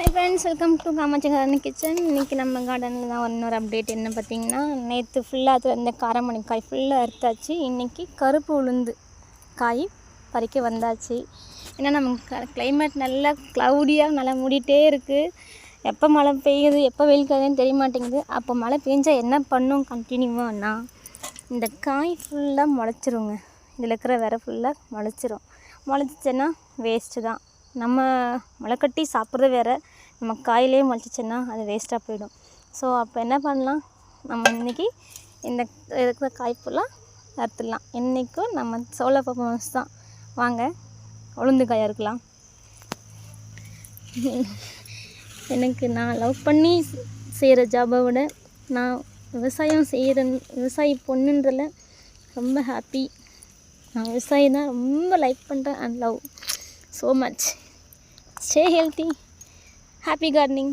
High friends, welcome to Kamakshi garden kitchen. இன்றைக்கி நம்ம கார்டனில் தான் இன்னொரு அப்டேட் என்ன பார்த்திங்கன்னா, நேற்று ஃபுல்லாக அது இந்த காரமணி காய் ஃபுல்லாக அறுத்தாச்சு. இன்றைக்கி கருப்பு உளுந்து காய் பறிக்க வந்தாச்சு. ஏன்னா நம்ம கிளைமேட் நல்லா க்ளவுடியாக நல்லா மூடிட்டே இருக்குது. எப்போ மழை பெய்யுது எப்போ வெயில் காயுதுன்னு தெரிய மாட்டேங்குது. அப்போ மழை பெஞ்சால் என்ன பண்ணும் கண்டினியூவானா, இந்த காய் ஃபுல்லாக முளைச்சிருங்க. இதில் இருக்கிற விரை ஃபுல்லாக முளைச்சிரும். முளைச்சிச்சின்னா வேஸ்ட்டு தான். நம்ம முளைக்கட்டி சாப்பிட்றது வேறு, நம்ம காயிலே முளைச்சிச்சின்னா அது வேஸ்ட்டாக போயிடும். ஸோ அப்போ என்ன பண்ணலாம், நம்ம இன்றைக்கி இந்த இருக்கிற காய் ஃபுல்லாக அறுத்துடலாம். இன்றைக்கும் நம்ம சோலோ பர்ஃபார்மன்ஸ் தான். வாங்க உளுந்து காய் அறுக்கலாம். எனக்கு நான் லவ் பண்ணி செய்கிற ஜாபை விட நான் விவசாயி பொண்ணுன்றதில் ரொம்ப ஹாப்பி. நான் விவசாயி தான் ரொம்ப லைக் பண்ணுறேன் and love so much. Stay healthy. Happy gardening.